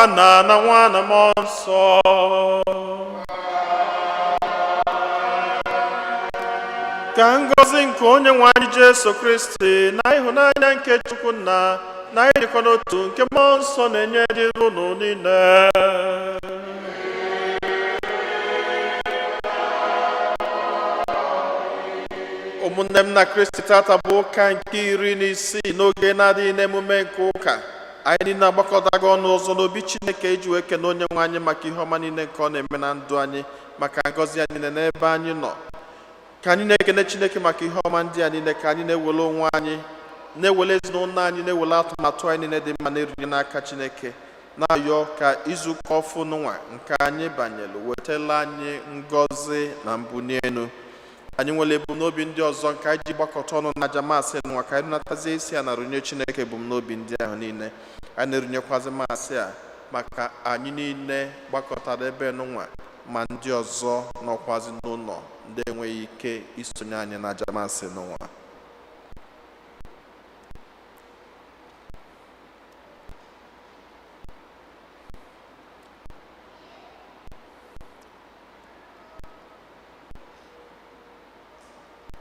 Nna na Nwa na Mmụọ Nsọ. Ka ngọzi nke Onyenwe anyị Jesu Kristi na ịhụnanya nke Chukwu Nna na ịdịkọ n'otu nke Mmụọ Nsọ na-enye dịrị unu niile. Ụmụnne m na Kristi, tata bụ ụka nke 16 n'oge na-adịghị n'emume nke ụka. Anyị niile agbakọtago ọnụ ọzọ n'obi Chineke iji wee kene Onyenwe anyị maka ihe ọma niile nke ọ na-eme na ndụ anyị, maka ngọzi anyị niile n'ebe anyị nọ. Ka anyị na-ekene Chineke maka ihe ọma ndị a niile, ka anyị na-ewele onwe anyị, na-ewele ezinụlọ anyị, na-ewele atụmatụ anyị niile dị mma na-erunye n'aka Chineke, na-ayọ ka izuụka ọfụ n'ụwa nke anyị banyere wetala anyị ngọzi na mbuli elu. Anyị nwere ebumnobi ndị ọzọ nke anyị ji gbakọta ọnụ na aja maasị n'ụwa, ka anyị natazie isi a na-arụnye Chineke ebumnobi ndị ahụ niile. Anyị na-erunyekwazi maasị a maka anyị niile gbakọtara ebe n'ụwa, ma ndị ọzọ nọkwazi n'ụlọ ndị enweghị ike isonye anyị na aja maasị n'ụwa.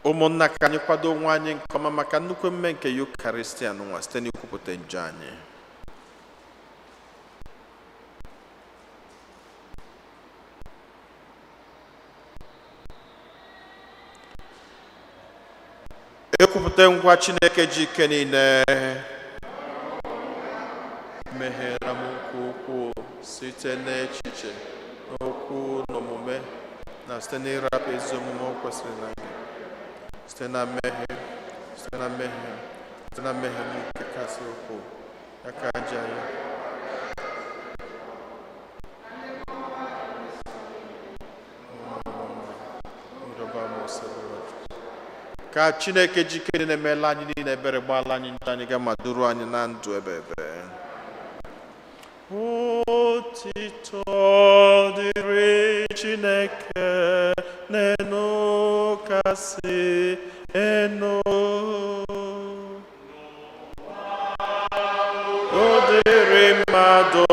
Ụmụnna, ka anyị kwado onwe anyị nke ọma maka nnukwu mme nke Yukaristia n'ụwa site n'ikwupụta njọ anyị. Ekwupụta ngwa Chineke ji ike niile. Meghera m nke ukwuu site n'echiche, n'okwu na omume, na site n'ịrapụ ezi omume o kwesịrị na anyị. Site na mmehie m nke kasị ukwuu, ya ka aja ya. Ka Chineke jikere na-emela anyị niile ebere, gbala anyị njọ anyị, ga ma duru anyị na ndụ ebe ebe. Otito dịrị Chineke n'enu kasị enu. O dịrị mmadụ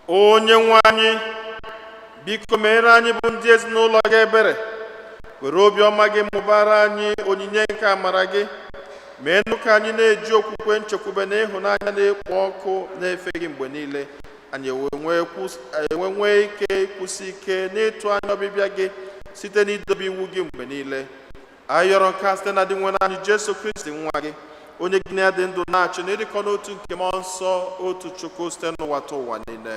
onye nwe anyị, biko mere anyị bụ ndị ezinụlọ gị ebere, were obiọma gị mụbara anyị onyinye nke amara gị, meenụ ka anyị na-eji okwukwe nchekwube na ịhụnanya na-ekpo ọkụ na-efe gị mgbe niile, anyị nwee ike kwụsị ike n'ịtụ anya ọbịbịa gị site n'idobe iwu gị mgbe niile. Anyị yọrọ nke a site na dị nwe anyị Jesu Kristi nwa gị, onye gị na-adị ndụ na-achị na ịdịkọ n'otu nke mmụọ nsọ, otu Chukwu site n'ụwa ta ụwa niile.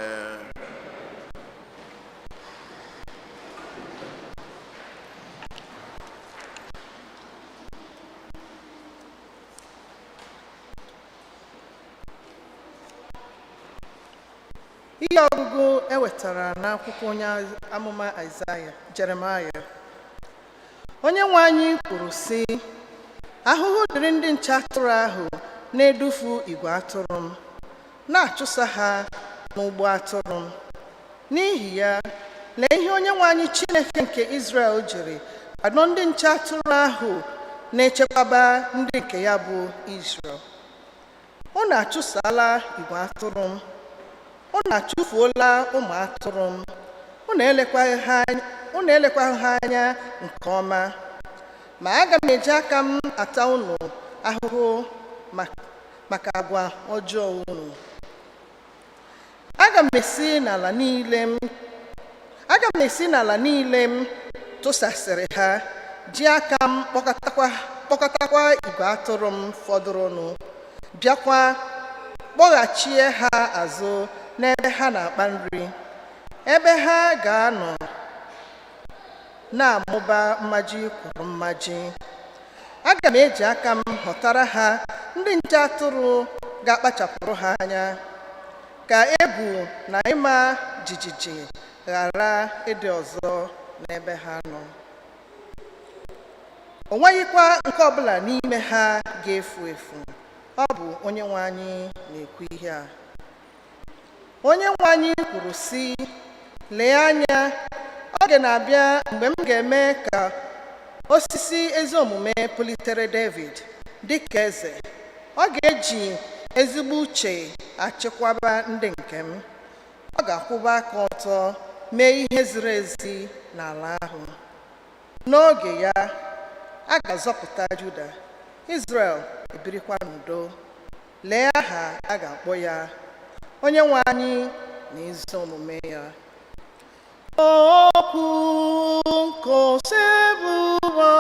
Ihe ọgụgụ ewetara n'akwụkwọ onye amụma Jeremaya. Onye nwe anyị kwuru sị, ahụhụ dịrị ndị nche atụrụ ahụ na-edufu igwe atụrụ m, na-achụsa ha n'ugbo atụrụ m. N'ihi ya, lee ihe onye nwe anyị Chineke nke Izrel jiri kwado ndị nche atụrụ ahụ na-echekwaba ndị nke ya bụ Izrel. Unu achụsala igwe atụrụ m, unu achụfuola ụmụ atụrụ m, unu elekwaghị ha anya nke ọma, ma aga m eji aka m ata unu ahụhụ maka agwa ọjọọ unu. Aga m esi n'ala niile m tụsasịrị ha, ji aka m kpọkọtakwa igwe atụrụ m fọdụrụnụ, bịakwa kpọghachie ha azụ n'ebe ha na-akpa nri, ebe ha ga-anọ na-amụba mmaji kwuru mmaji. Aga m eji aka m họtara ha ndị nche atụrụ ga-akpachapụrụ ha anya, ka egwu na ịma jijiji ghara ịdị ọzọ n'ebe ha nọ. O nweghịkwa nke ọbụla n'ime ha ga-efu efu. Ọ bụ Onyenwe anyị na-ekwu ihe a. Onyenwe anyị kwuru sị, lee anya, oge na-abịa mgbe m ga-eme ka osisi ezi omume politere David dịka eze. Ọ ga-eji ezigbo uche achịkwaba ndị nke m. Ọ ga-akwụba aka ọtọ mee ihe ziri ezi n'ala ahụ. N'oge ya, a ga-azọpụta Juda, Izrel ebirikwa n'udo. Lee aha a ga-akpọ ya, Onyenwe anyị na ezi omume ya. Okwu nke osebụba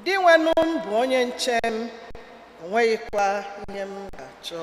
di nwenụ m bụ onye nche m, o nweghịkwa ihe m ga-achọ.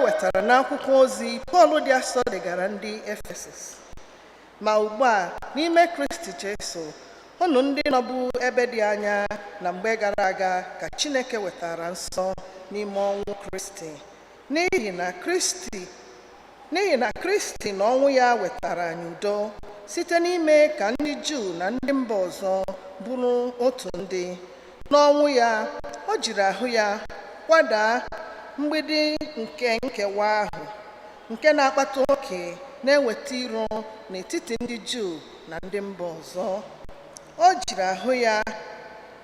wetara n'akwụkwọ ozi Pọl dị asọ degara ndị Efesọs. Ma ugbu a n'ime Kristi Jesu, unu ndị nọbụ ebe dị anya na mgbe gara aga ka Chineke wetara nsọ n'ime ọnwụ Kristi, n'ihi na Kristi na ọnwụ ya wetara anyị udo site n'ime ka ndị Juu na ndị mba ọzọ bụrụ otu ndị. N'ọnwụ ya, o jiri ahụ ya kwadaa mgbidi nke nkewa ahụ, nke na-akpata oke na-eweta iro n'etiti ndị Juu na ndị mba ọzọ. O jiri ahụ ya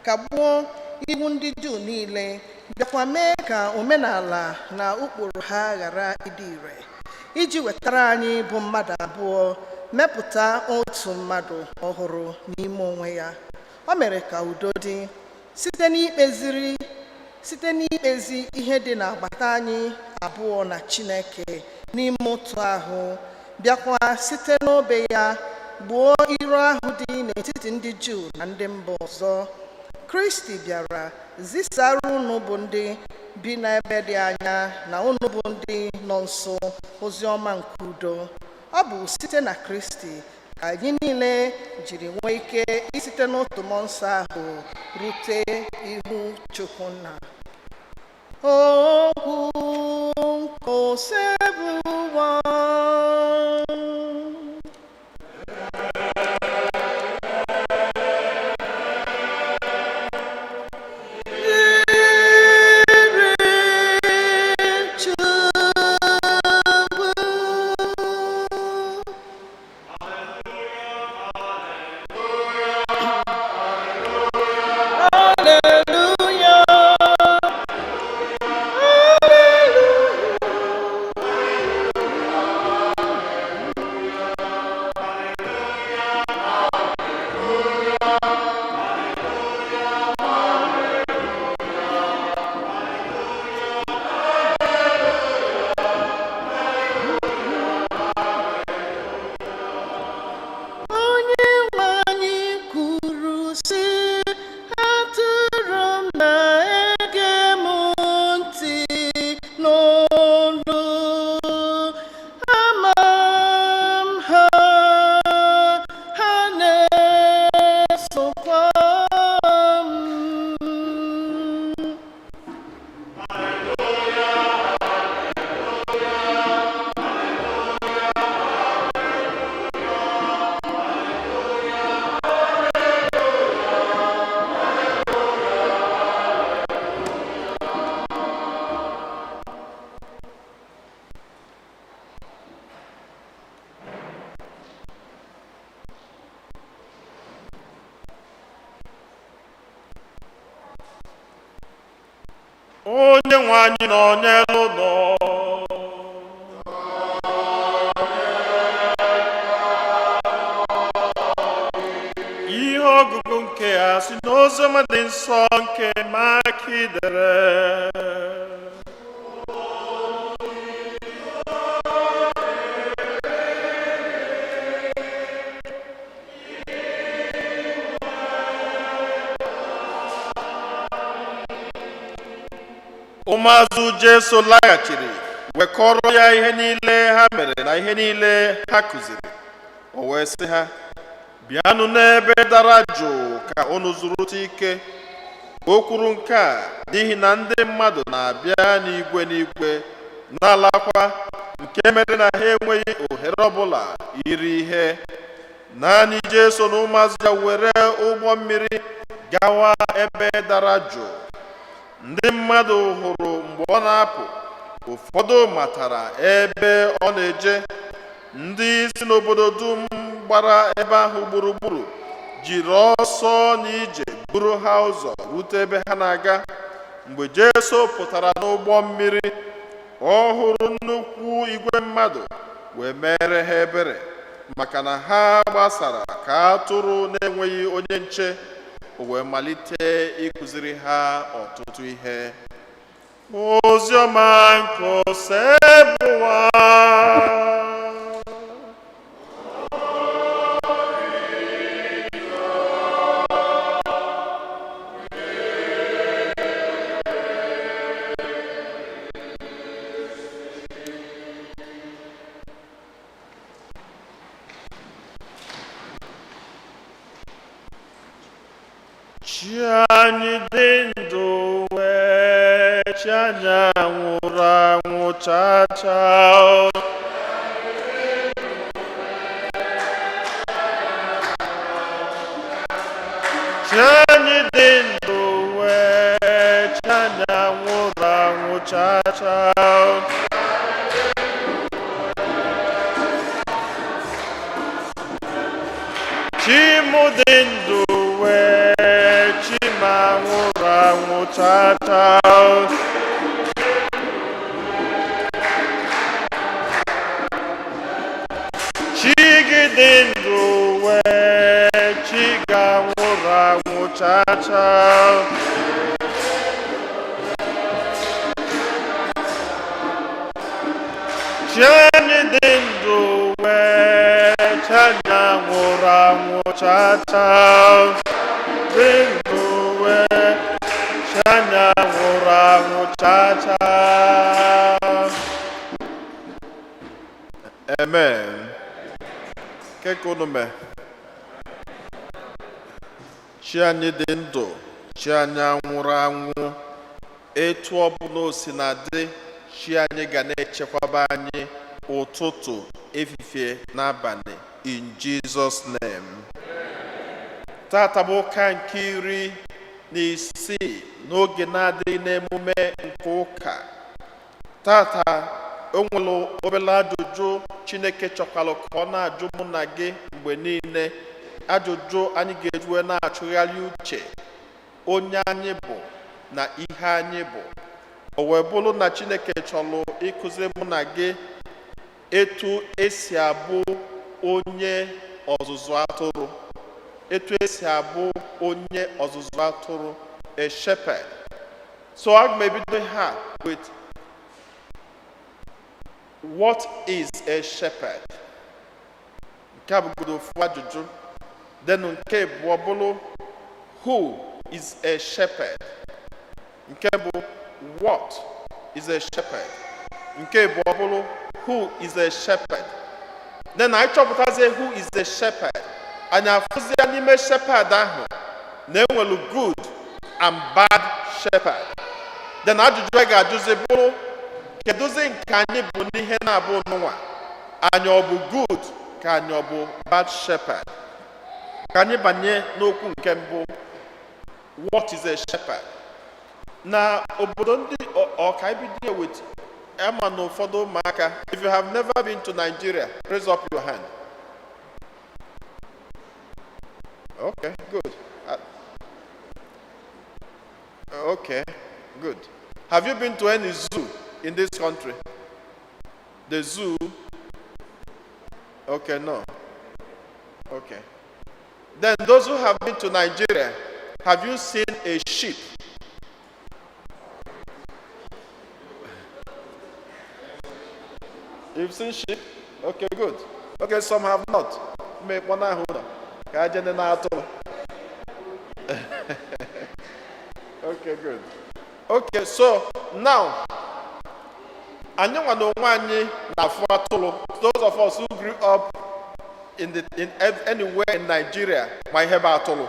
kagbuo iwu ndị Juu niile, bịakwa mee ka omenala na ụkpụrụ ha ghara ịdị ire, iji wetara anyị bụ mmadụ abụọ mepụta otu mmadụ ọhụrụ n'ime onwe ya. O mere ka udo dị site n'ikpezi ihe dị n'agbata anyị abụọ na Chineke n'ime otu ahụ, bịakwa site n'obe ya gbuo iro ahụ dị n'etiti ndị Juu na ndị mba ọzọ. Kristi bịara zisara unu bụ ndị bi n'ebe dị anya na unu bụ ndị nọ nso ozi ọma nke udo. Ọ bụ site na Kristi ka anyị niile jiri nwee ike isite n'otu mmụọ nsọ ahụ rute ihu Chukwu Nna. Okwu nke osebuwa onye nwe anyị nọnyelu nọ. Ihe ọgụgụ nke a si n'oziọma dị nsọ nke Maki dere. Ụmụazụ Jesu laghachiri wekọrọ ya ihe niile ha mere na ihe niile ha kụziri. O wee sị ha, bịanụ n'ebe dara jụụ ka unu zụrụta ike. O kwuru nke a n'ihi na ndị mmadụ na-abịa n'igwe n'igwe na-alakwa, nke mere na ha enweghị ohere ọbụla iri ihe. Naanị Jesu na ụmụazụ ya were ụgbọ mmiri gawa ebe dara jụụ. Ndị mmadụ hụrụ mgbe ọ na-apụ, ụfọdụ matara ebe ọ na-eje. Ndị si n'obodo dum gbara ebe ahụ gburugburu jiri ọsọ n'ije buru ha ụzọ rute ebe ha na-aga. Mgbe Jesu pụtara n'ụgbọ mmiri, ọ hụrụ nnukwu igwe mmadụ wee mere ha ebere, maka na ha gbasara ka atụrụ na-enweghị onye nche. O wee malite ịkụziri ha ọtụtụ ihe. Oziọma nke osebuwa. chi anyị dị ndụ wee chi anyị nwụrụ anwụ chacha chi anyị dị ndụ wee chi anyị nwụrụ anwụ chacha chi mụ dị ndụ wee chi ma nwụrụ anwụ chacha chi gị dị ndụ wee chi ga nwụrụ anwụ chacha chi anyị dị ndụ wee chi anyị nwụrụ anwụ chacha dị ndụ wee chi anyị nwụrụ anwụ chacha. Amen. Kekunume. Chi anyị dị ndụ, chi anyị nwụrụ anwụ, etu ọbụla o si na dị, chi anyị ga na-echekwaba anyị ụtụtụ, efifie, n'abalị. In Jesus' name. Tata bụ ụka nke 16 n'oge na-adịghị n'emume nke ụka. Tata o nwere obere ajụjụ Chineke chọkwalụ ka ọ na-ajụ mụ na gị mgbe niile. Ajụjụ anyị ga-ejuwe na-achụgharị uche onye anyị bụ na ihe anyị bụ. O wee bụrụ na Chineke chọrọ ịkụzi mụ na gị etu esi abụ onye ọzụzụ atụrụ. Etu esi abụ onye ọzụzụ atụrụ, a shepherd. So I'm maybe doing her with what is a shepherd? Nke a bụgodo ofu ajụjụ. Then nke bụ ọbụrụ who is a shepherd? Nke bụ what is a shepherd? Nke bụ ọbụrụ who is a shepherd? Then I chọpụtazie who is a shepherd. Anyị afụzie n'ime shepherd ahụ na enwelu good and bad shepherd. Then ajụjụ anyị ga-ajụzi bụrụ keduzi nke anyị bụ n'ihe na-abụ n'ụwa? Anyị ọ bụ good ka anyị ọ bụ bad shepherd? Ka anyị banye n'okwu nke mbụ, what is a shepherd? Na obodo ndị ọka ibido with ama na ụfọdụ ụmụaka. If you have never been to Nigeria, raise up your hand. Okay, good. Okay, good. Have you been to any zoo in this country? The zoo? Okay, no. Okay. Then those who have been to Nigeria, have you seen a sheep? You've seen sheep? Okay, good. Okay, some have not. Okay, good. Okay, so now, those of us who grew up in anywhere in Nigeria might have atolo.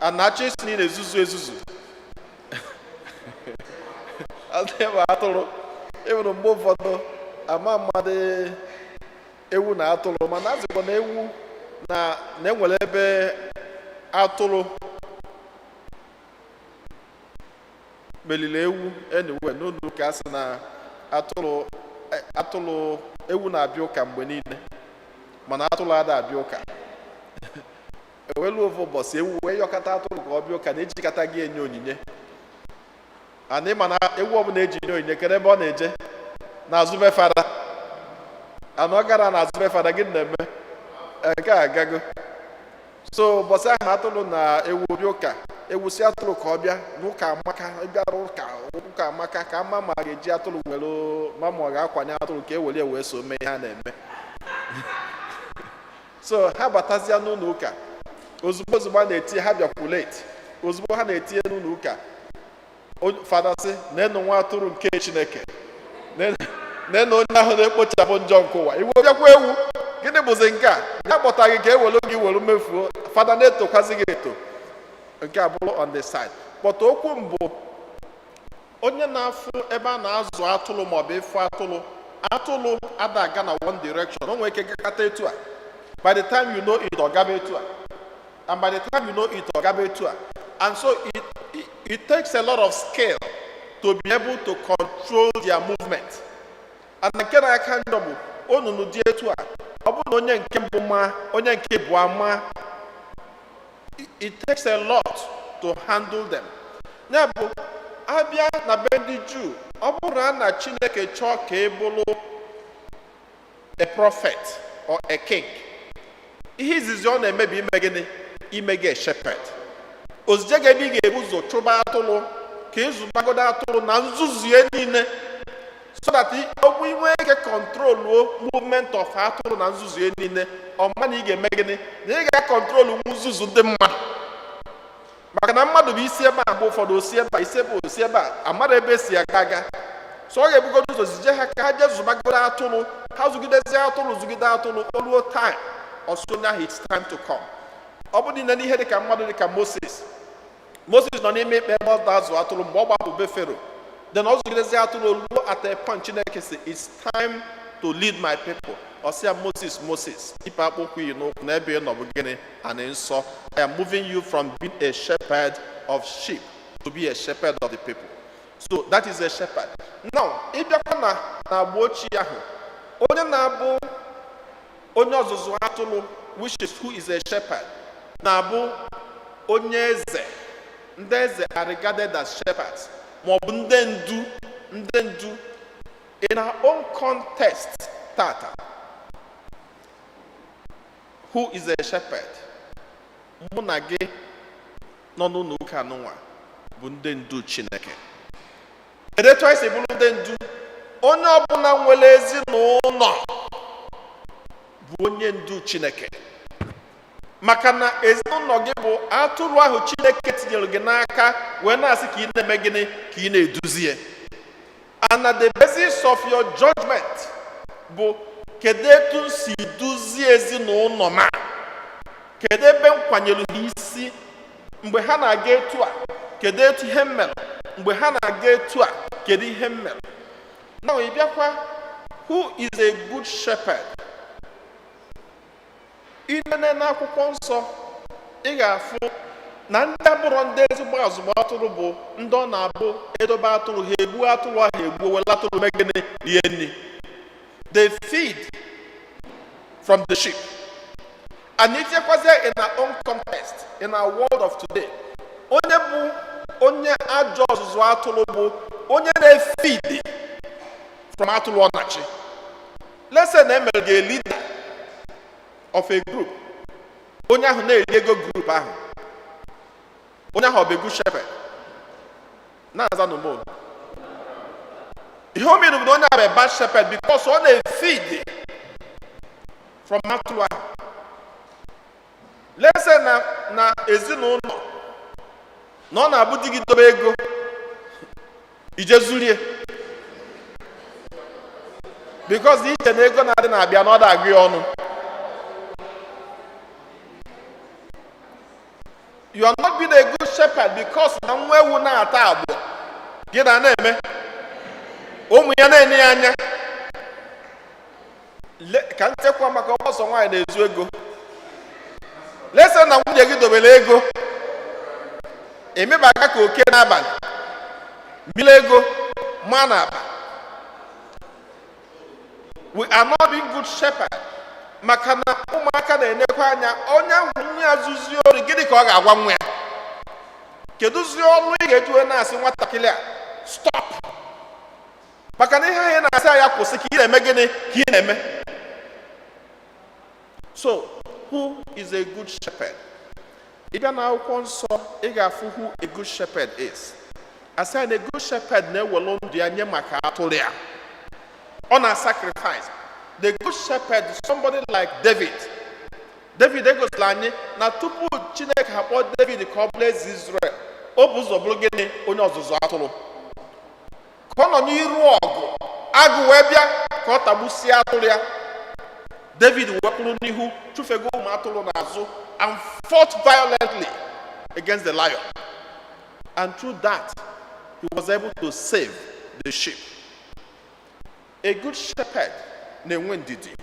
And actually seen a zuzu. I'll never atolo. Even a move for the amamade ewu na atolo. Manazi kona ewu na nenwelebe atolo. Melile ewu anywhere no kasi na atolo ewu na abioka mgbe niile. Mana atụrụ ada abịa ụka. Ewelu ofu ụbọchị ewu wee yọkata atụrụ ka ọ bịa ụka na-ejikọta gị enye onyinye. Anyị mana ewu ọbụla eji nye onyinye kedu ebe ọ na-eje? N'azụ be fada. Anụ ọ gara n'azụ be fada gị na-eme nke a agago. So ụbọchị ahụ atụrụ na ewu bịa ụka. Ewu si atụrụ ka ọ bịa n'ụka amaka ịbịara ụka amaka ka ama ma ga-eji atụrụ were ma ọ ga-akwanye atụrụ ka e were so mee ha na-eme. So ha batazia n'ụlọ ụka. Ozugbo a na-eti ha bịakwu late. Ozugbo ha na-etinye n'ụlọ ụka. Fada sị na-enu nwa atụrụ nke Chineke. Na-enu onye ahụ na-ekpochapụ njọ nke ụwa. Iwe bịakwa ewu. Gịnị bụzi nke a? Ya kpọta gị ka e welu gị welu mefuo. Fada na-etokwazi gị eto. nke abụrụ on the side. But okwu mbụ onye na-afụ ebe a na-azụ atụrụ maọbụ ịfụ atụrụ ada aga na one direction. O nwere ike gakata etu a. By the time you know it, ọ gaba etu a. And by the time you know it, ọ gaba etu a. And so it takes a lot of skill to be able to control their movement. And nke na-aka njọ bụ onunu dị etu a. Ọ bụrụ na onye nke mbụ ma onye nke bụ ama, it takes a lot to handle them. Ya bụ abịa na be ndị Juu, ọ bụrụ na Chineke chọọ ka ị bụrụ a prophet or a king, ihe izizi ọ na-emebi ime gịnị? Ime gị a shepherd. Ozije gị ebe ị ga-ebu ụzọ chụba atụrụ ka ịzụbagodo atụrụ na nzuzu ya niile, so that ogwu inwe ike control movement of atụrụ na nzuzu ya niile. Ọma na ị ga-eme gịnị? Na ị ga-control nzuzu ndị mmadụ. Maka na mmadụ bụ isi ebe a, mgbe ụfọdụ osi ebe a, isi ebe osi ebe a, amara ebe esi aga. So ọ ga-ebugodo ụzọ zije ha ka ha jee zụbagodo atụrụ, ha zụgidezi atụrụ zụgide atụrụ, oluo time ọsọ onye ahụ, it's time to come. Ọ bụ niile n'ihe dịka mmadụ dịka Moses nọ n'ime ikpe ebe ọ da-azụ atụrụ mgbe ọ gbapụbe Fero. Then ọ zụgidezi atụrụ oluo at a point Chineke sị, it's time to lead my people. Ọ sị ya, Moses, ipe akpụkwụ iyi n'ụkwụ na ebe ị nọ bụ gịnị? Anị nsọ. I am moving you from being a shepherd of sheep to be a shepherd of the people. So that is a shepherd. Now, ịbịakwa na agba ochie ahụ, onye na-abụ onye ọzụzụ atụrụ, which is who is a shepherd, na-abụ onye eze. Ndị eze are regarded as shepherds, ma ọ bụ ndị ndu. In our own context tata, who is a shepherd? Mụ na gị nọ n'ụlọ ụka n'ụwa bụ ndị ndu Chineke. Edetu anyị si bụrụ ndị ndu, onye ọbụla nwere ezinụlọ bụ onye ndu Chineke. Maka na ezinụlọ gị bụ atụrụ ahụ Chineke tinyere gị n'aka, wee na-asị ka ị na-eme gịnị? Ka ị na-eduzie. And at the basis of your judgment bụ kedu etu si duzie ezinụlọ ma, kedu ebe m kwanyere ha isi mgbe ha na-aga etu a, kedu etu ihe m mere mgbe ha na-aga etu a, kedu ihe m mere. Now ị bịakwa, who is a good shepherd? Inene n'akwụkwọ nsọ, ị ga-afụ na ndị abụrụ ndị ezigbo azụgbọ atụrụ bụ ndị ọ na-abụ edobe atụrụ ha, egbu atụrụ ahụ egbuo, were atụrụ megide rie nri. They feed from the sheep. And it is in our own context, in our world of today. Onye bụ onye ajọ ọzụzụ atụrụ bụ onye na-feed from atụrụ ọnachi. Let's say na emere gị a leader of a group. Onye ahụ na-eri ego group ahụ. Onye ahụ bụ a good shepherd. Na-aza n'ụmụ. Ihe o mere bụ na onye ahụ bụ a bad shepherd because ọ na-feed from atụrụ ahụ. Let's say na ezinụlọ na ọ na-abụ di gị dobe ego, ije zurie. Because iche na ego na-adị na-abịa na ọ da-agụ ya ọnụ. You are not being a good shepherd because na nwa ewu na-ata agbụ gị na-eme ụmụ ya na-enye ya anya. Ka nchekwa maka ọsọ nwaanyị na-ezu ego. Lesa na nwunye gị dobere ego, emebaga ka oke n'abalị, mile ego ma na-aba. We are not being good shepherd. Maka na ụmụaka na-enekwa anya, onye ahụ nne ya zuzie ori, gịnị ka ọ ga-agwa nwa ya? Kedụzie ọnụ ị ga-eji na-asị nwatakịrị a stop? Maka na ihe anyị na-asị ya kwụsị, ka ị na-eme gịnị? Ka ị na-eme. So, who is a good shepherd? Ịbịa na akwụkwọ nsọ, ị ga-afụ who a good shepherd is. Asị na a good shepherd na-ewere ndụ ya nye maka atụrụ ya. Ọ na-sacrifice. The good shepherd is somebody like David. David egosila anyị na tupu Chineke akpọ David ka ọ bụrụ eze Israel, o bụ ụzọ bụrụ gịnị? Onye ọzụzụ atụrụ. Ka ọ nọ n'iru ọgụ, agụ wee bịa ka ọ tagbusie atụrụ ya. David wepụrụ n'ihu, chụfego ụmụ atụrụ n'azụ, and fought violently against the lion. And through that, he was able to save the sheep. A good shepherd na-enwe ndidi.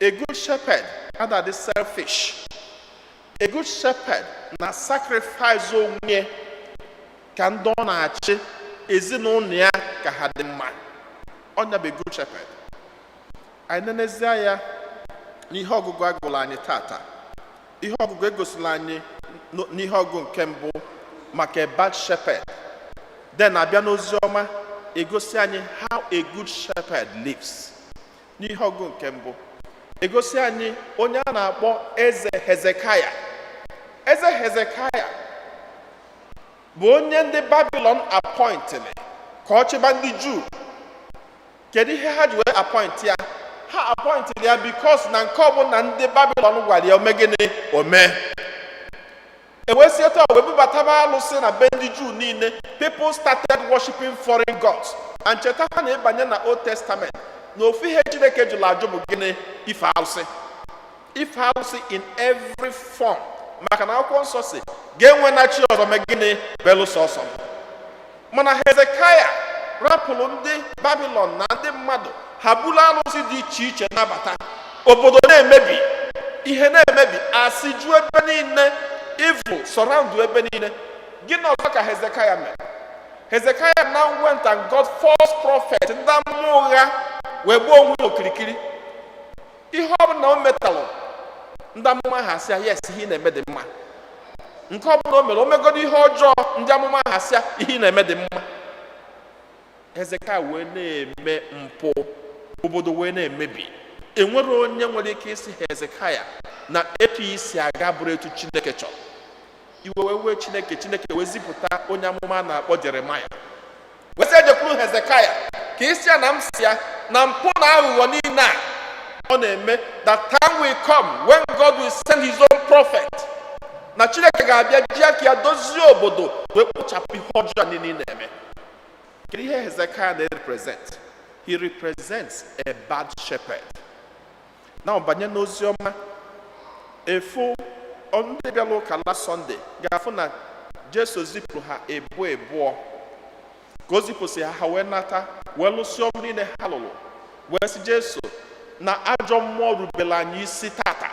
A good shepherd adịghị selfish. A good shepherd na-sacrifice onwe ka ndị ọ na-achị ezinụlọ ya ka ha dị mma. Onye bụ a good shepherd. Anyị na-enezie ya n'ihe ọgụgụ agụrụ anyị tata. Ihe ọgụgụ egosila anyị n'ihe ọgụ nke mbụ maka a bad shepherd. Then abịa n'ozi ọma egosi anyị how a good shepherd lives. N'ihe ọgụ nke mbụ egosi anyị onye a na-akpọ eze Hezekaya. Eze Hezekaya bụ onye ndị Babylon appointili ka ọ chịba ndị Juu. Kedu ihe ha ji wee appoint ya? Ha appointili ya because na nke ọbụla ndị Babylon gwara ya omegịnị ome. Ewesieta wee bubataba alụsị na be ndị Juu niile. People started worshiping foreign gods. And chetakwa na ịbanye na Old Testament na ofu ihe Chineke jụrụ ajụ bụ gịnị? Ife alụsị. Ife alụsị in every form. Maka na akwụkwọ nsọ si ga-enwe na chi ọzọ megịnị belụsọ ọsọ. Mana Hezekaya rapụrụ ndị Babylon na ndị mmadụ ha buru alụsị dị iche iche nabata. Obodo na-emebi, ihe na-emebi, asị ju ebe niile, evil surround ebe niile. Gịnị ọzọ ka Hezekaya mere? Hezekaya now went and got false prophet, ndị amụma ụgha wee gbuo onwe okirikiri. Ihe ọ bụla o metalụ ndị amụma ha sịa yes ihe na-eme dị mma. Nke ọ bụla o mere o megodo ihe ọjọọ ndị amụma ha sịa ihe na-eme dị mma. Hezekaya wee na-eme mpụ, obodo wee na-emebi. Enwere onye nwere ike isi Hezekaya na etu isi aga bụrụ etu Chineke chọrọ. Iwe wee Chineke wee zipụta onye amụma na-akpọ Jeremaya. Wee sị ejekwuru Hezekaya ka isi ya na m si ya na mpụ na aghụghọ niile a ọ na-eme, that time will come when God will send his own prophet. Na Chineke ga-abịa ji aka ya dozie obodo wee kpochapụ ihe ọjọọ niile na-eme. Kedu ihe Hezekaya na-represent? He represents a bad shepherd. Now banye n'ozi ọma efu ndị bịara ụka last Sunday ga-afụ na Jesu zipụrụ ha ebuọ ka o zipụsị ha wee nata wee lụsị ọrụ niile ha lụrụ wee sị Jesu na ajọ mmụọ rubela anyị isi tata.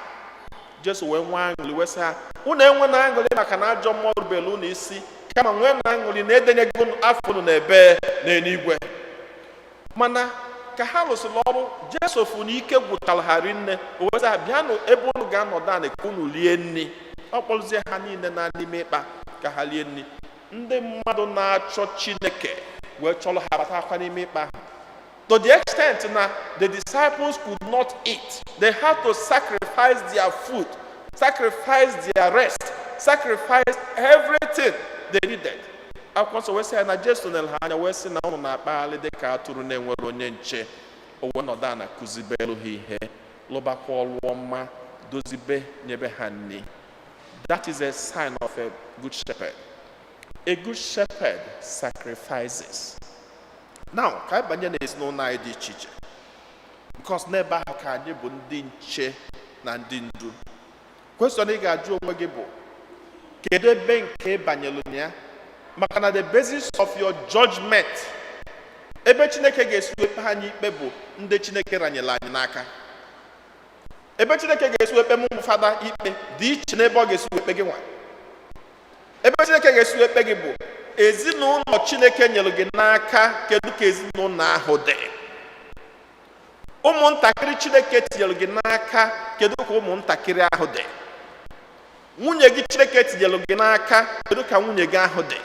Jesu wee nwee aṅụrị wee sị ha unu enwe na aṅụrị maka na ajọ mmụọ rubela unu isi, kama nwee na aṅụrị na edenyego afọ unu n'ebe n'eluigwe. Mana ka ha lụsịrị ọrụ Jesu fụ na ike gwụtara ha rinne o wee sị ha bịanụ ebe unu ga-anọdụ anị ka unu rie nri. Ọ kpọrọzie ha niile na n'ime ịkpa ka ha rie nri. Ndị mmadụ na-achọ Chineke wee chọrọ ha bata akwa n'ime ịkpa ahụ. To the extent that the disciples could not eat. They had to sacrifice their food, sacrifice their rest, sacrifice everything they needed. Akwụkwọ nsọ wee sị ya na Jesu nere ha anya wee sị na unu na-akpagharị dị ka atụrụ na-enwere onye nche. O wee nọdụ ana kụzibelu ha ihe, lụbakwa ọrụ ọma, dozibe nyebe ha nri. That is a sign of a good shepherd. A good shepherd sacrifices. Now, ka anyị banye n'ezinụlọ anyị dị iche iche. Because n'ebe ahụ ka anyị bụ ndị nche na ndị ndu. Question ị ga-ajụ onwe gị bụ kedu ebe nke banyelu na ya? Maka na the basis of your judgment, ebe Chineke ga-esi wekpe anyị ikpe bụ ndị Chineke ranyela anyị n'aka. Ebe Chineke ga-esi wekpe mụ fada ikpe dị iche n'ebe ọ ga-esi wekpe gị nwa. Ebe Chineke ga-esi wekpe gị bụ ezinụlọ Chineke nyere gị n'aka, kedu ka ezinụlọ ahụ dị? Ụmụntakịrị Chineke tinyere gị n'aka, kedu ka ụmụntakịrị ahụ dị? Nwunye gị Chineke tinyere gị n'aka, kedu ka nwunye gị ahụ dị?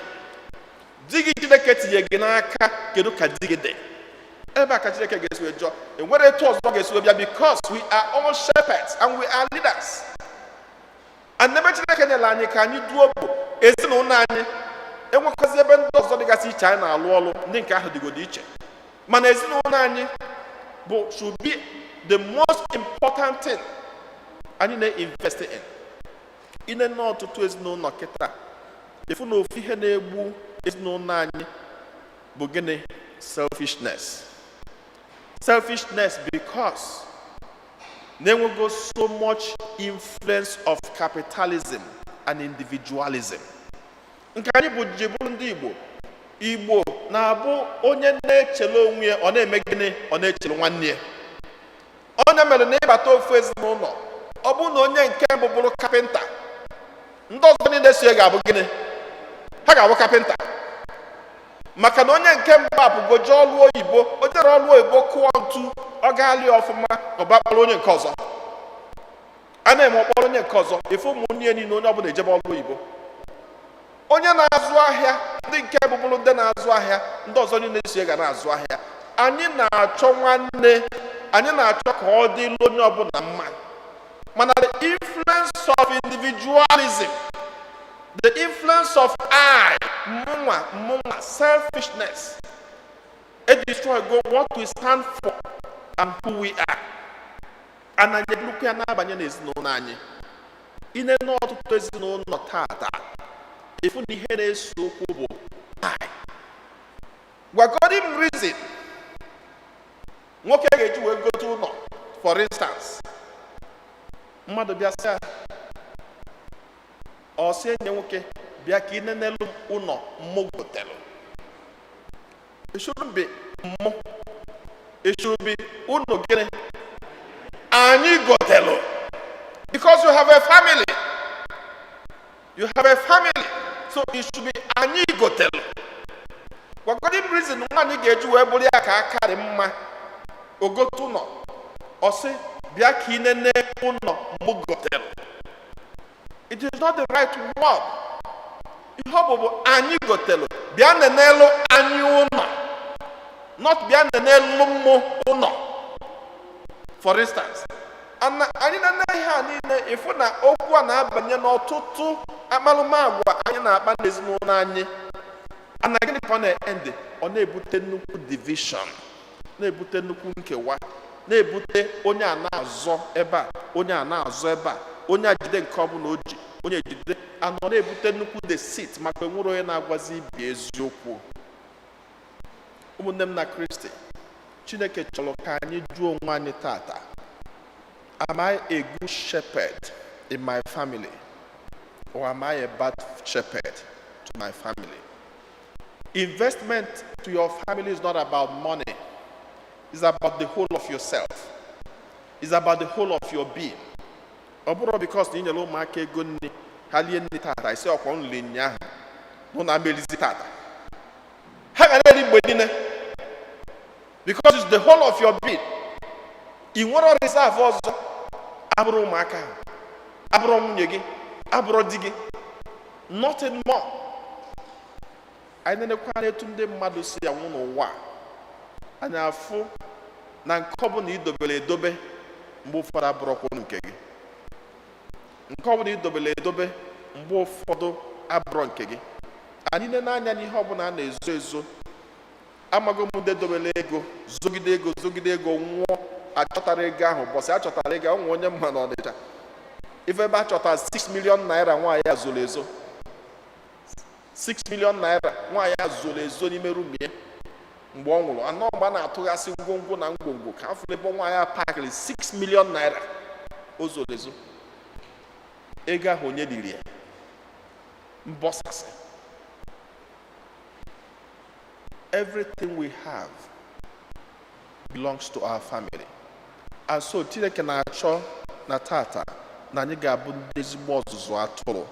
Di gị Chineke tinyere gị n'aka, kedu ka di gị dị? Ebe a ka Chineke ga-esi wee jụọ. Enwere etu ọzọ ga-esi wee bịa, because we are all shepherds and we are leaders. And ebe Chineke nyere anyị ka anyị duo bụ ezinụlọ anyị. Enwekwazi ebe ndị ọzọ dịgasị iche anyị na-alụ ọrụ ndị nke ahụ dịgodo iche. Mana ezinụlọ anyị bụ should be the most important thing anyị na-invest in. Ine na ọtụtụ ezinụlọ kịta efu na ofu ihe na-egbu ezinụlọ anyị bụ gịnị? Selfishness. Selfishness because na-enwego so much influence of capitalism and individualism. Nke anyị bụ jibụrụ ndị Igbo. Igbo na-abụ onye na-echele onwe ya, ọ na-eme gịnị? Ọ na-echele nwanne ya. Onye mere na ịbata ofu ezinụlọ, ọ bụ na onye nke mbụ bụrụ kapịnta, ndị ọzọ niile so ya ga-abụ gịnị? Ha ga-abụ kapịnta. Maka na onye nke mbụ abụgo jee ọlụ oyibo, o jere ọlụ oyibo kụọ ntu, ọ ga-alị ọfụma, ọ bakpọrọ onye nke ọzọ. A na-eme ọkpọrọ onye nke ọzọ, efu ụmụnne ya niile onye ọbụla ejebe ọlụ oyibo. Onye na-azụ ahịa, ndị nke bụbụrụ ndị na-azụ ahịa, ndị ọzọ niile so ya ga na-azụ ahịa. Anyị na-achọ nwanne, anyị na-achọ ka ọ dịlụ onye ọbụla mma. Mana the influence of individualism, the influence of I, mụnwa, selfishness, it destroys what we stand for and who we are. And anyị eburukwa ya na-abanye n'ezinụlọ anyị. Ine n'ọtụtụ ezinụlọ tata, efu na ihe na-eso okwu bụ I. Gwagodi m reason nwoke ga-eji wee gote ụlọ, for instance, mmadụ bịa sị ya, ọ sị enye nwoke bịa ka ị nenelu ụlọ mmụ gotelụ. It shouldn't be mmụ, it should be ụlọ gịnị? Anyị gotelụ. Because you have a family, you have a family, so it should be anyị gotelụ. Gwagodi m reason nwaanyị ga-eji wee bụrụ ya ka aka dị mma, ogote ụlọ, ọ sị bịa ka ị nene ụlọ mụ gotelụ. It is not the right word. Ihe ọ bụ anyị gotelụ, bịa nenelu anyị ụlọ, not bịa nenelu mụ ụlọ. For instance, anyị na ihe a niile efu na okwu a na-abanye n'ọtụtụ akparụmagwa anyị na-akpa n'ezinụlọ anyị. Ana gịnị ka ọ na-ende? Ọ na-ebute nnukwu division, na-ebute nnukwu nkewa, na-ebute onye a na-azọ ebe a, onye a na-azọ ebe a, onye a jide nke ọ bụla o ji, onye jide anọ, na-ebute nnukwu deceit maka enwere onye na-agwazi ibi eziokwu. Ụmụnne m na Kristi, Chineke chọrọ ka anyị jụọ onwe anyị tata, am I a good shepherd in my family, or am I a bad shepherd to my family? Investment to your family is not about money. It's about the whole of yourself. It's about the whole of your being. Ọ bụrụ because na inyere ụmụaka ego nne ha lie nne tata, isi ọkwa nle nyaahụ nụ na amelizi tata, ha ga na-eri mgbe niile, because it's the whole of your being. Ị nwere reserve ọzọ abụrụ ụmụaka ahụ, abụrụ nwunye gị, abụrụ di gị, nothing more. Anyị na-enekwa etu ndị mmadụ si anwụ n'ụwa, anyị afụ na nke ọ bụla idobere edobe mgbe ụfọdụ abụrụkwa nke gị. Nke ọ bụla idobere edobe mgbe ụfọdụ abụrụ nke gị. Anyị na-anya n'ihe ọbụla a na-ezo ezo, amago m ndị dobere ego, zogide ego nwụọ, achọtara ego ahụ, bọsị achọtara ego ahụ, onye mma na Ọnịcha ife ebe achọtara 6 million naira nwaanyị a zoro ezo, 6 million naira nwaanyị a zoro ezo n'ime rumie mgbe ọ nwụrụ. Anọ mgbe a na-atụghasị ngwongwo na ngwongwo ka afọ ebe nwaanyị a pakịrị 6 million naira o zoro ezo. Ego ahụ onye liri ya? Mbọsasị. Everything we have belongs to our family. And so Chineke na-achọ na tata na anyị ga-abụ ndị ezigbo ọzụzụ atụrụ.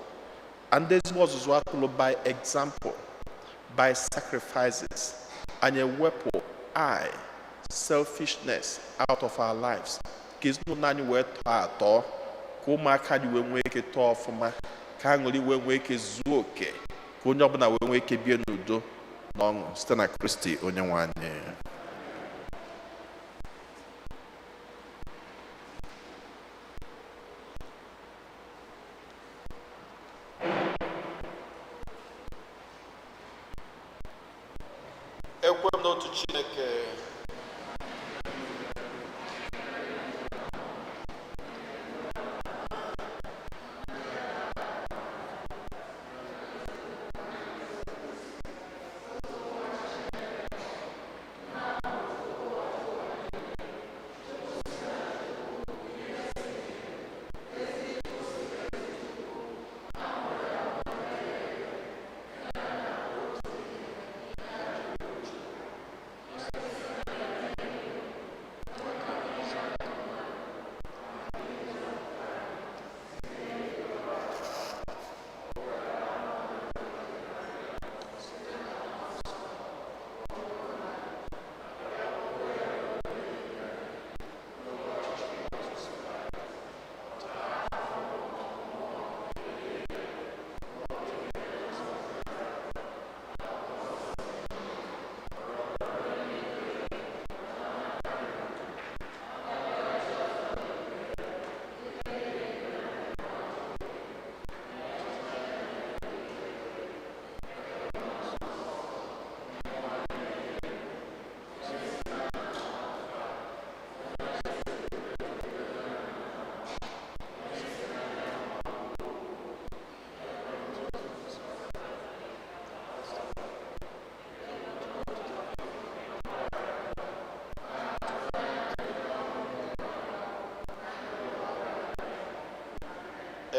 And ndị ezigbo ọzụzụ atụrụ by example, by sacrifices. Anyị ewepụ I, selfishness out of our lives. Ka ezinụlọ anyị wee tọọ atọ, ka ụmụaka anyị wee nwee ike tọọ ọfụma, ka aṅụrị wee nwee ike zuo oke, ka onye ọbụla wee nwee ike bie n'udo na ọṅụ site na Kristi onye nwe anyị. Ekwe m n'otu Chineke,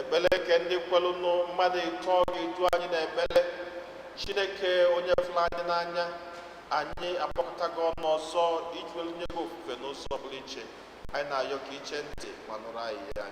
ekpele ke ndị kwelu nụ mmadụ ịtọ ga-edu anyị na ekpele. Chineke onye fụrụ anyị n'anya, anyị akpọkọtago ọnụ ọzọ iji nye gị ofufe n'ụzọ pụrụ iche. Anyị na-ayọ ka iche ntị ma nụrụ anyị ya.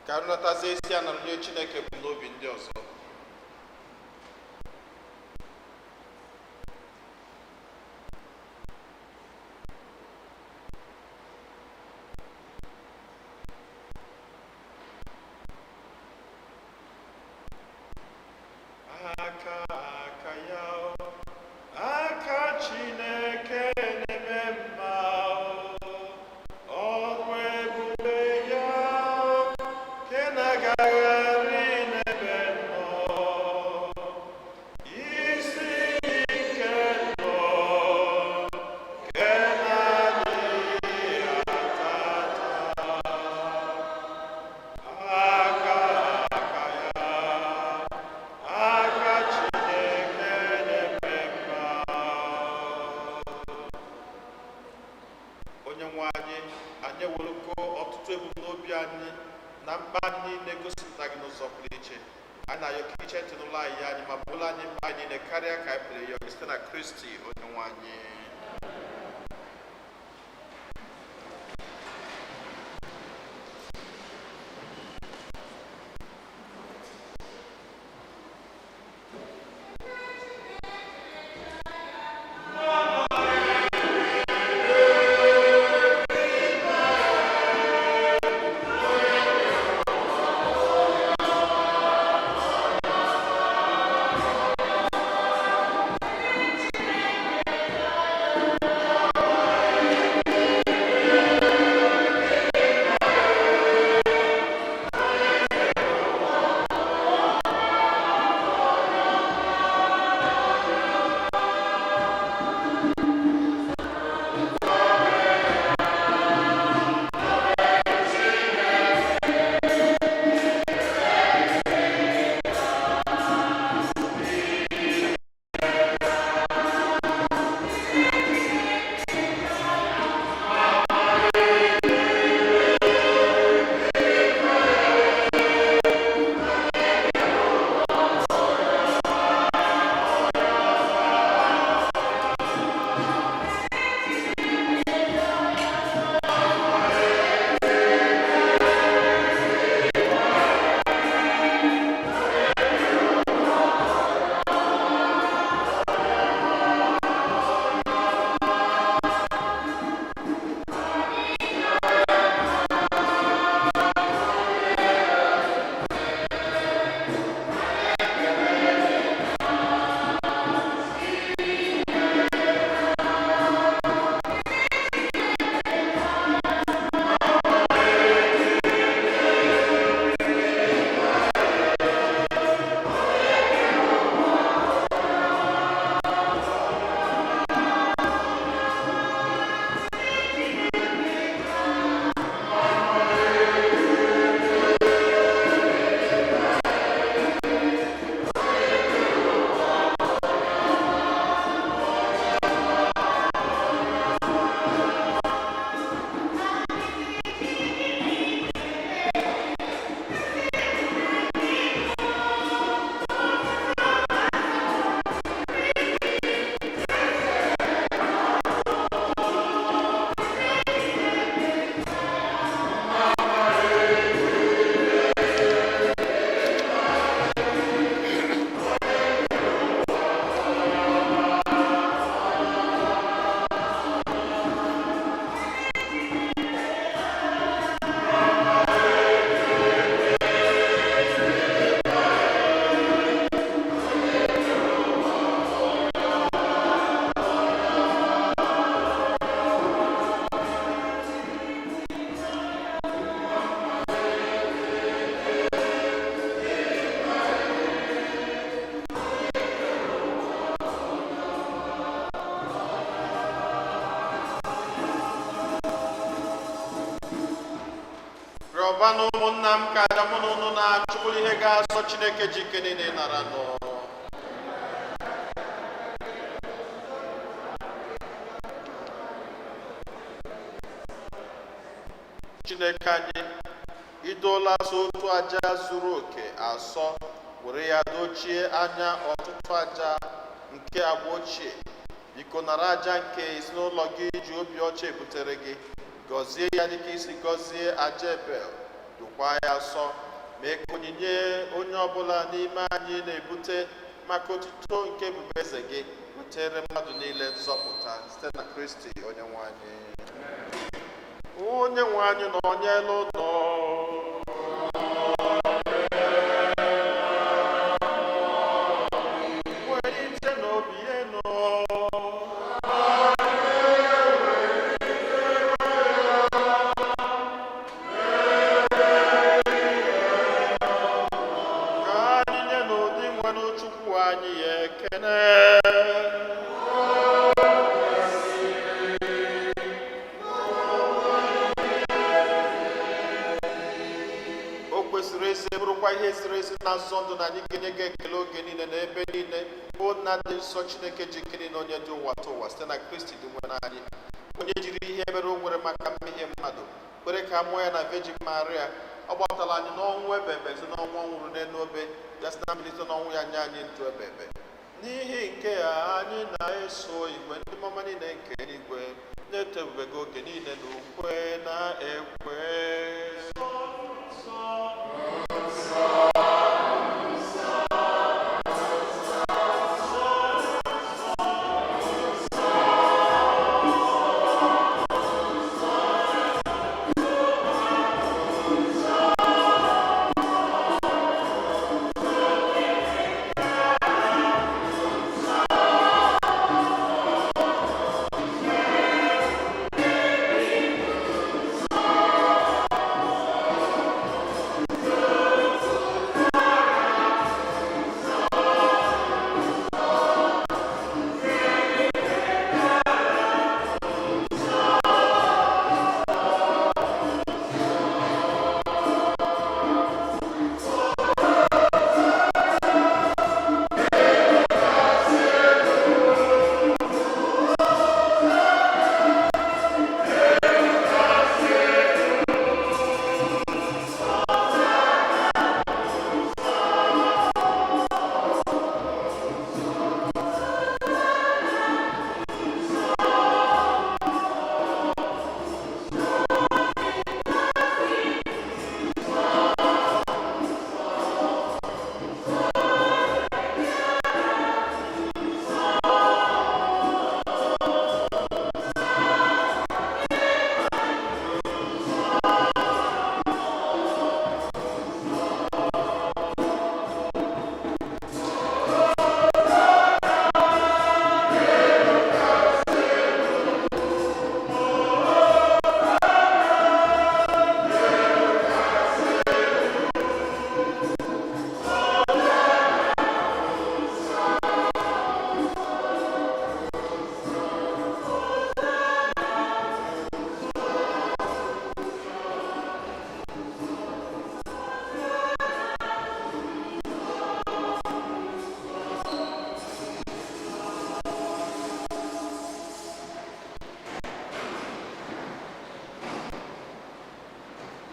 ka nlọtazie isi a na nye Chineke bụ n'obi ndị ọzọ. Gwanụ ụmụnna m ka aja mụ na ụnụ na-achụpụrụ ihe ga-asọ Chineke ji ike niile nara nọ. Chineke anyị idola so otu aja zuru oke asọ, were ya dochie anya ọtụtụ aja nke agba ochie. Biko nara aja nke ezinụlọ gị ji obi ọcha ebutere gị, gọzie ya dịka isi gọzie aja Ebel, dokwa ya asọ, mee ka onyinye onye ọbụla n'ime anyị na-ebute maka otuto nke ebube eze gị wetere mmadụ niile nzọpụta site na Kristi onye nwe anyị. Onye nwe anyị nọ n'elu ụlọ. Welite n'obi enu. Ka anyị nye n'ụdị nwenụ Chukwu anyị ya ekene. Bụrụkwa ihe ziri ezi na nzọ ndụ na anyị ga-enye gị ekele oge niile na ebe niile, bụ nna dị nsọ Chineke ji ike niile, onye dị ụwa ta ụwa site na Kristi dị nwere anyị, onye jiri ihe mere o nwere maka mmehie mmadụ, kwere ka mụọ ya na Virgin Maria. Ọ gbatara anyị n'ọnwụ ebebe si n'ọnwụ ọ nwụrụ n'elu obe, ya si na mbilite n'ọnwụ ya nye anyị ndụ ebebe. N'ihi nke ya anyị na-eso igwe ndị mama niile nke eluigwe na-eto ebube gị oge niile na ukwe na ekwe.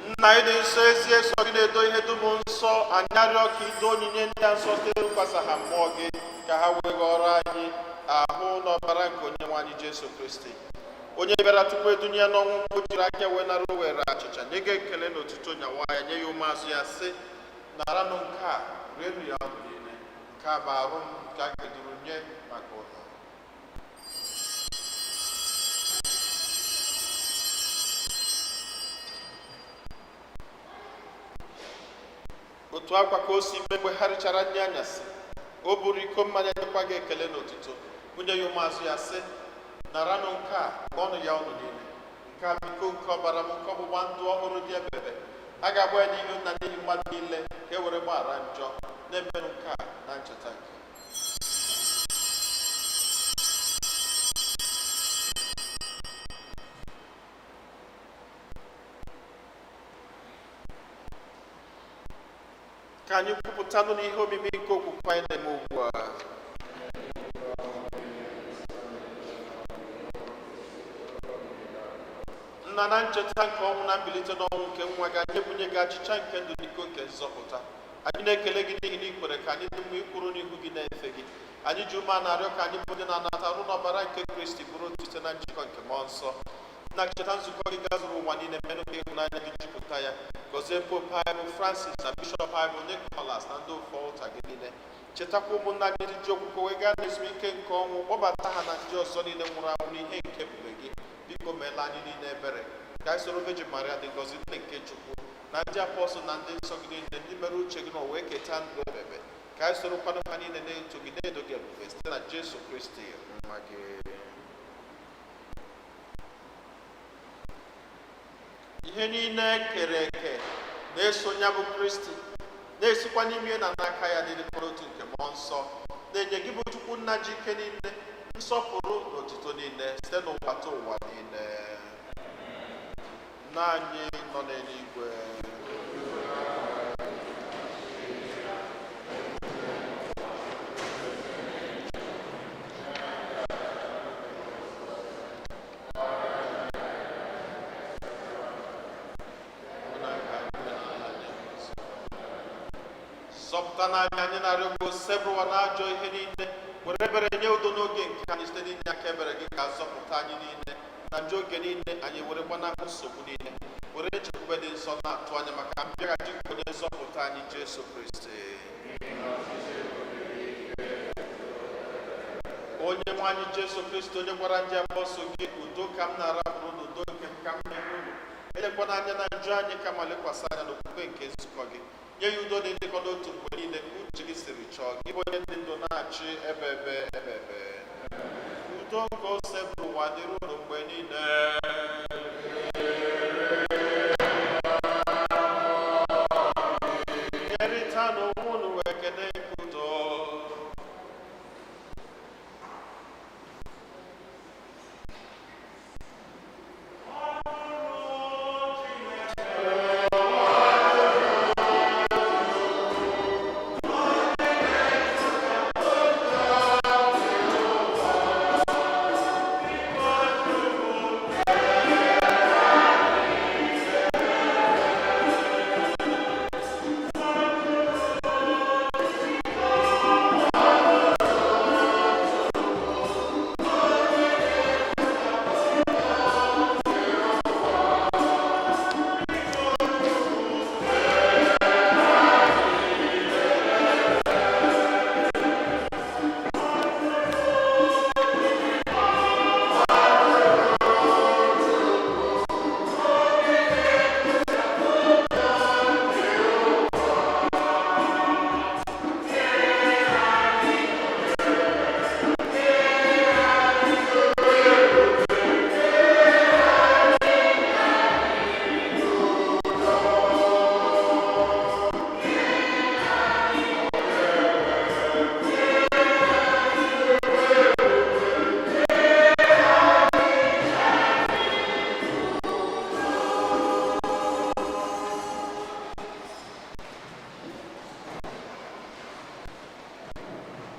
Nna anyị dị nsọ, ezi eso gị na-edo ihe dum nsọ, anyị arịọ ka ido onyinye ndị a nsọ site n'ịkwasa ha mmụọ gị, ka ha wee ghọrọ anyị ahụ n'ọbara nke onye nwe anyị Jesu Kristi, onye bịara tupu edunye ya n'ọnwụ, mgbe o jiri aka wee nara were achịcha nye gị ekele na otuto nyawa ya, nye ya ụmụazụ ya sị, naranụ nke a, rienụ ya ọnụ niile, nke a bụ arụ m nke a keduru nye maka ụlọ. Otu akwa ka o si mee mgbe ha richara nri anyasị, o buru iko mmanya nyekwa gị ekele n'otuto, bunye ya ụmụazụ ya sị, naranụ nke a, ṅụọnụ ya ọnụ niile, nke a bụ iko nke ọbara m, nke ọgbụgba ndụ ọhụrụ dị ebebe. A ga-agba ya n'ihu nna n'ihi mmadụ niile, ka e were gbaghara njọ, na-emenụ nke a na ncheta nke. ka anyị kwupụtanụ n'ihe omimi nke okwukwe anyị na-eme ugbu a. Nna, na ncheta nke ọnwụ na mbilite n'ọnwụ nke nwa gị, anyị ebunye gị achịcha nke ndụ n'iko nke nzọpụta. Anyị na-ekele gị n'ihi na ikwere ka anyị dị mma ikwuru n'ihu gị na-efe gị. Anyị ji ume na-arịọ ka anyị bụ ndị na-anata arụ n'ọbara nke Kristi bụrụ site na njikọ nke mmụọ nsọ. Na ncheta nzukọ gị gazuru ụwa niile, menụ ka ịhụnanya gị jupụta ya. Gọzie Pope anyị bụ Francis na Bishọp anyị bụ Nicholas na ndị ofe ọlta gị niile. Chetakwa ụmụnna gị ndị ji okwukwe wee gaa n'ezumike nke ọnwụ, kpọbata ha na ndị ọzọ niile nwụrụ anwụ n'ihe nke ebube gị. Biko meela anyị niile ebere. Ka anyị soro Virgin Maria dị ngọzi nne nke Chukwu na ndị apọstọl na ndị nsọ gị niile, ndị mere uche gị n'ụwa wee keta ndụ ebebe. Ka anyị soro kwanụ ha niile na-eto gị na-edo gị ebube site na Jesu Kristi nwa gị. Ihe niile kere eke na-eso ya bụ Kristi, na-esikwa n'ime na n'aka ya dị dịkọrọ otu nke mmụọ nsọ, na-enye gị bụ Chukwu nna ji ike niile, nsọpụrụ na otuto niile site n'ụwa ta ụwa niile. Nna anyị nọ n'eluigwe, zọpụta n'anya anyị na-arịọ gị osebụwa n'ajọ ihe niile, were ebere nye udo n'oge nke anyị site n'inye aka ebere gị ka zọpụta anyị niile na njọ oge niile. Anyị werekwa n'ahụ nsogbu niile, were nchekwube dị nsọ na-atụ anya maka mbịaghachi nke onye nzọpụta anyị Jesu Kristi. Onye nwe anyị Jesu Kristi, onye gwara ndị apọstọl gị, udo ka m na-arapụrụ n'udo nke m ka m na-enye unu, elekwana anya na njọ anyị kama lekwasị anya n'okwukwe nke nzukọ gị. Nye ya udo na-edekọ n'otu mgbe niile ka uche gị siri chọọ, gị bụ onye dị ndụ na-achị ebebe ebebe. Udo nke ose bụ ụwa dịrị unu mgbe niile. Nyerịta n'onwe unu wee kene udo.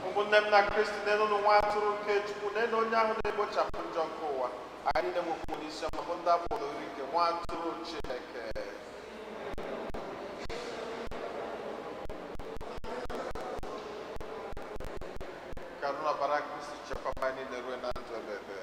Ụmụnne m na Kristi, n'elu nwa atụrụ nke Chukwu, n'elu onye ahụ na-egbochapụ njọ nke ụwa, anyị niile nwekwu n'isi ọma bụ ndị akpọrọ iri nke nwa atụrụ Chineke. Ka ọbara Kristi chekwaba anyị niile ruo na ndụ ebebe.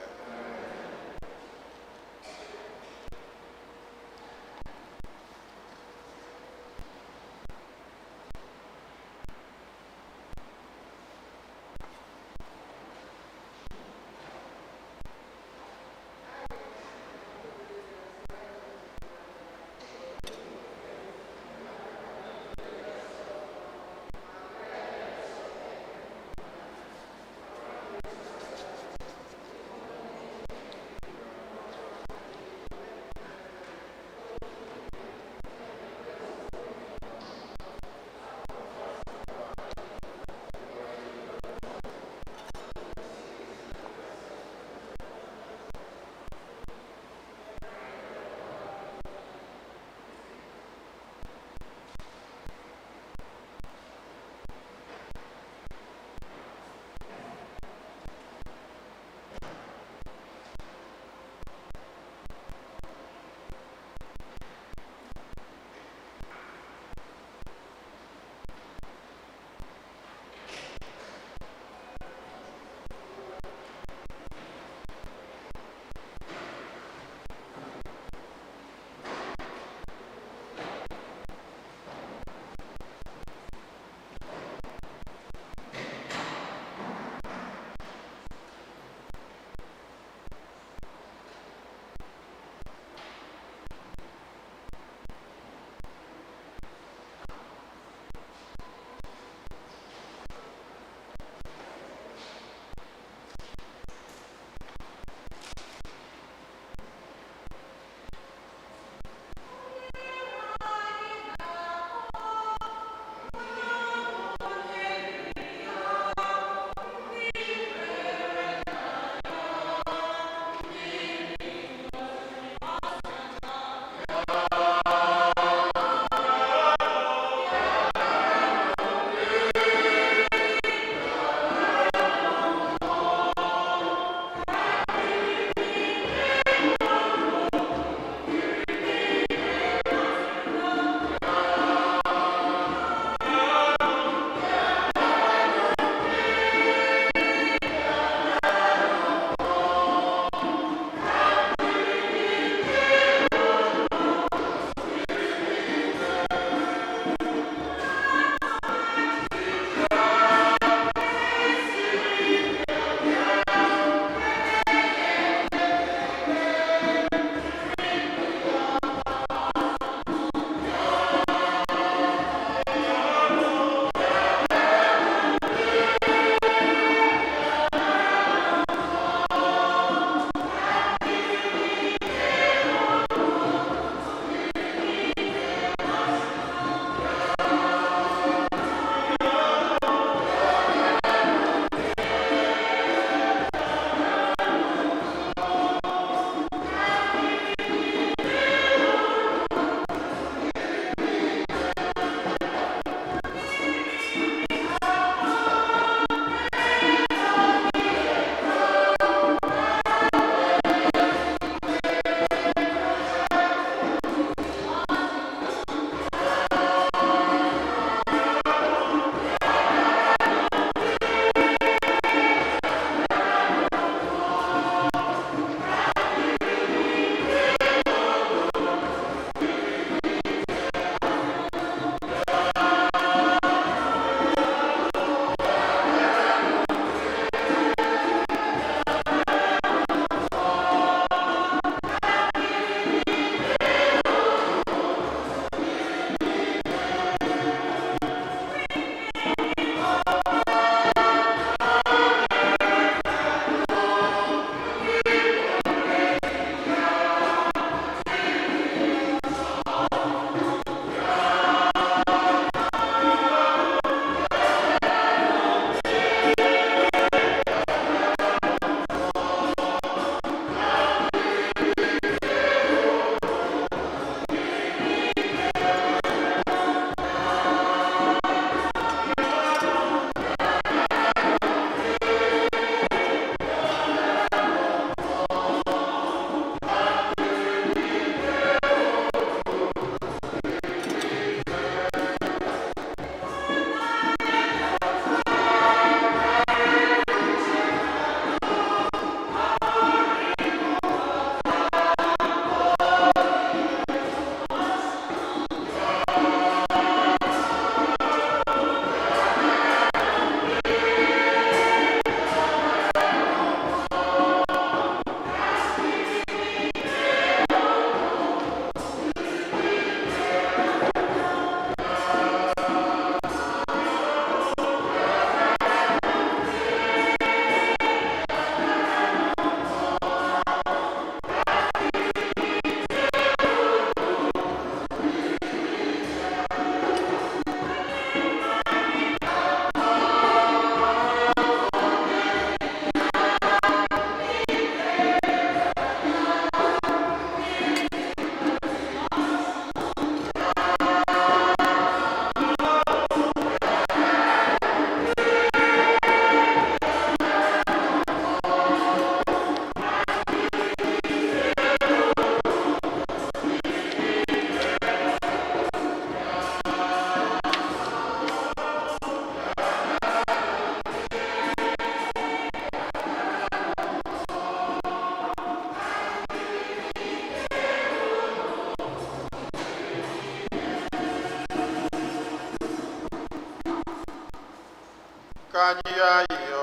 Ka anyị yọọ ayịyọ.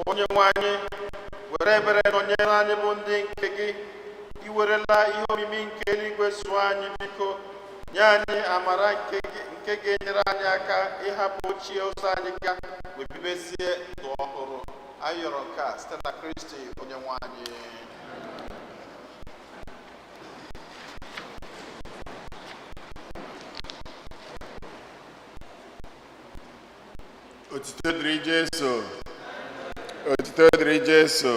Onye nwe anyị, were ebere nọnyere anyị bụ ndị nke gị. I werela ihe omimi nke eluigwe zụọ anyị, biko nye anyị amara nke ga-enyere anyị aka ịhapụ ochie ụzọ anyị ga wee bibezie ndụ ọhụrụ. Anyị yọrọ nke a site na Kristi onye nwe anyị. Otito dịrị Jesu. Otito dịrị Jesu.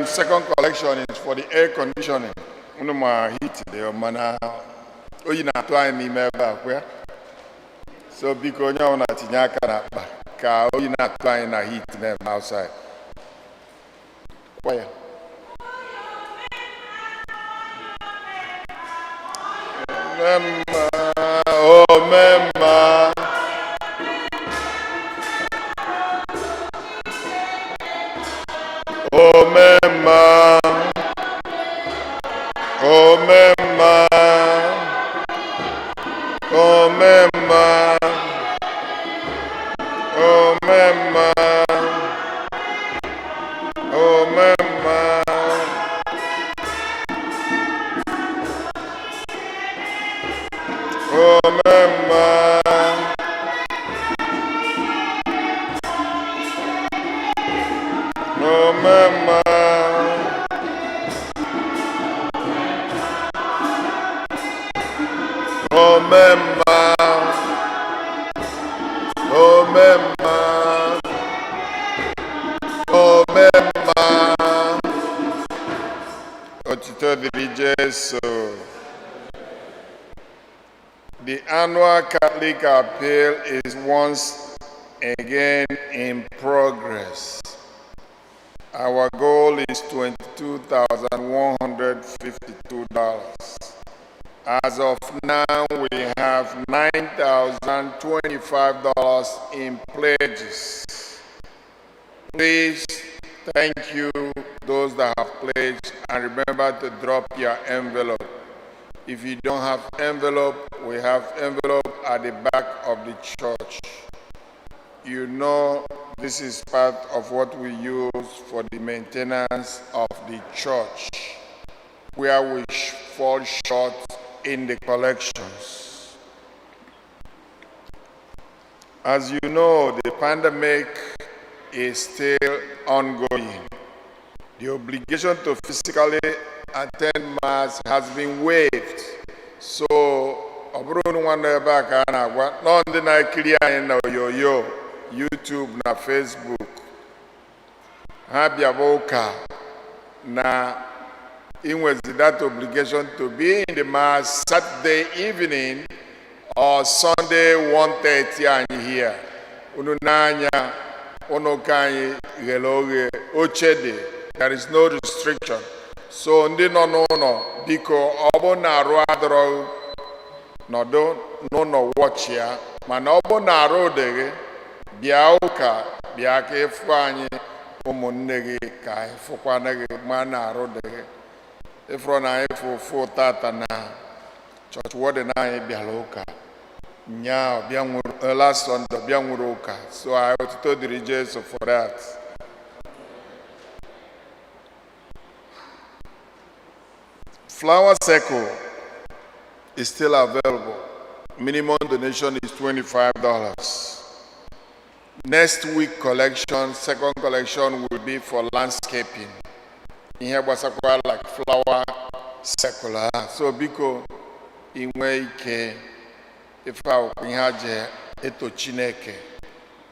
Second collection is for the air conditioning. Unu ma heat dị mana oyi na-atụ anyị n'ime ebe a kwa. So biko onye ọbụla tinye aka n'akpa ka oyi na-atụ anyị na heat n'ebe outside. Kwa ya. Omemma. Omemma, omemma, omemma, omemma, omemma, omemma. Omemma, omemma, omemma, omemma. Otito dịrị Jesu. The annual Catholic appeal is once again in progress. Our goal is $22,152. As of now, we have $9,025 in pledges. Please, thank you, those that have pledged, and remember to drop your envelope. If you don't have envelope, we have envelope at the back of the church. You know, this is part of what we use for the maintenance of the church, where we fall short in the collections. As you know, the pandemic is still ongoing. The obligation to physically attend Mass has been waived. So, YouTube na Facebook ha bịaba ụka na inwezi that obligation to be in the Mass Saturday evening or Sunday 1:30 anyị here. Unu n'anya unu ka anyị ghere oghe oche dị. There is no restriction. So ndị nọ n'ụlọ biko ọ bụ na arụ adọrọ nọdụ n'ụlọ watch ya, mana ọ bụ na arụ dịghị bịa ụka bịa ka ịfụ anyị ụmụnne gị ka ịfụkwana gị ma na-arụ dị gị ịfụrụ na anyị fụ tata na chọọchị wọdị na anyị bịara ụka nyaa bịa nwụrụ last Sunday bịa nwụrụ ụka. So I otito dịrị Jesu for that. Flower Circle is still available. Minimum donation is $25. Next week collection, second collection will be for landscaping. In here was like flower circular. So biko inwe ike ifa inhaje eto Chineke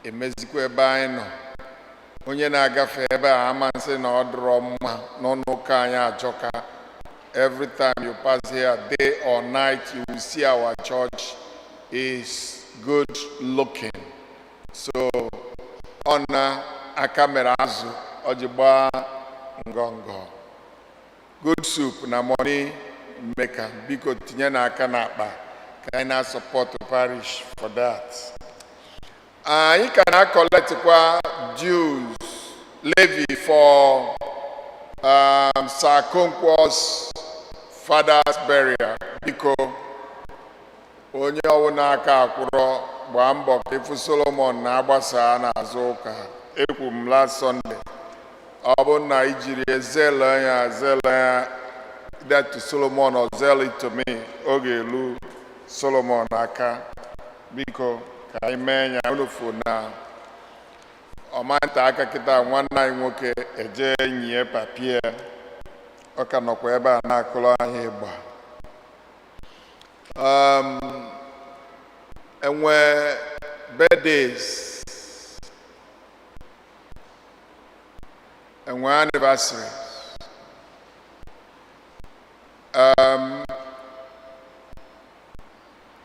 emezikwa ebe anyị nọ. Onye na-agafe ebe a amansi na ọdụrụ mma n'ọnụka anyị ajọka. Every time you pass here, day or night, you will see our church is good looking. So, honor a camera ojibwa ngongo. Good soup na money maker. Biko tinye na aka na akpa. Can I support the parish for that? You can collect dues levy for Sir Konkwo's father's burial. Because onye ọwụna aka akwụrọ gbaa mbọ ka ifu Solomon na-agbasa n'azụ ụka. Ekwu m last Sunday, ọ bụ na ijiri ezele ya that to Solomon or zeal it to me, oge elu Solomon aka. Biko ka anyị mee ya unufu na ọmanta aka kịta nwanne anyị nwoke eje nyie papie, ọ ka nọkwa ebe a na-akụrụ anyị ịgba. Enwe birthdays, enwe anniversaries,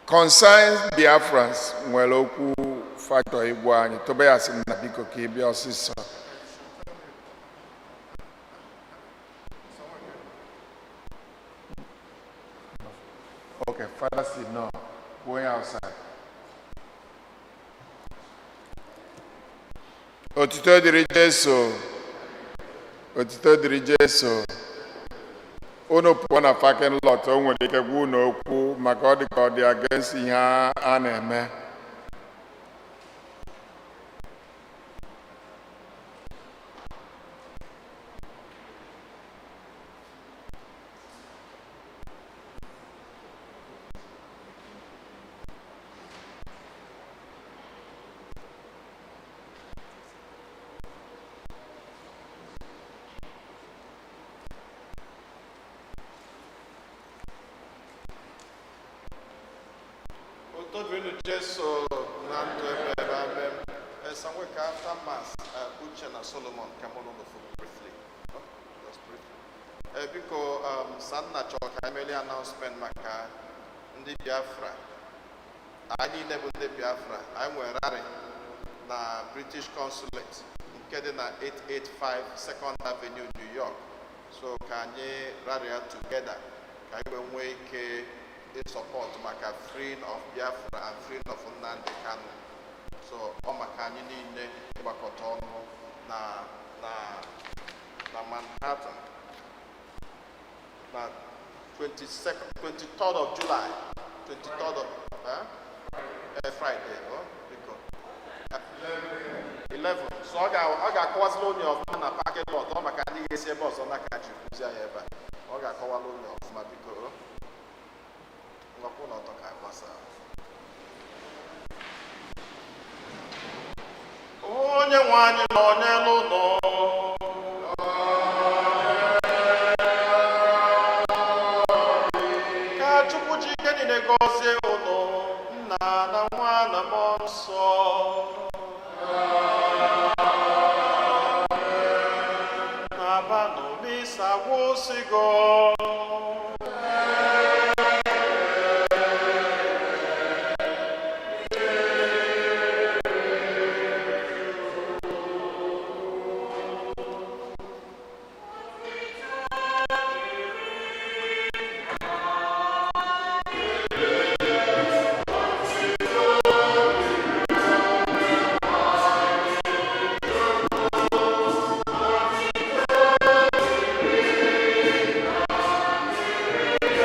concerns Biafrans nwere okwu factor Igbo anyị tobe ya sị na biko ka ị bịa ọsịsọ. Okay, Father said no, going outside. Otito dịrị Jesu, otito dịrị Jesu. Unu pụọ na parking lot, o nwere ike gwa unu okwu maka ọ dị ka ọ dị against ihe a na-eme. Todvinu Jesu na ndụ ebe abem. Somewhere after Mass, Uche na Solomon come on for briefly. Just briefly. Because Sanna chọrọ ka emeli announcement maka ndị Biafra. Anyị na-ebu ndị Biafra. Anyị nwere rally na British Consulate nke dị na 885 2nd Avenue, New York. So ka anyị rally together ka anyị nwee ike support maka freeing of Biafra and freeing of Nnamdi Kanu. So ọ maka anyị niile ịgbakọta ọnụ na Manhattan na 23rd of July, 23rd of Friday, 11. So ọ ga-akọwazila onye ọfụma na parking lot, ọ maka ndị ga-esi ebe ọzọ na ka ji kụzi anyị ebe a. Ọ ga-akọwala onye ọfụma biko. Onye nwe anyị nọ n'elu ụlọ, ka Chukwu ji ike niile gọzie unu, Nna na Nwa na Mmụọ Nsọ. Na-abanụ n'isi agwụsịgo.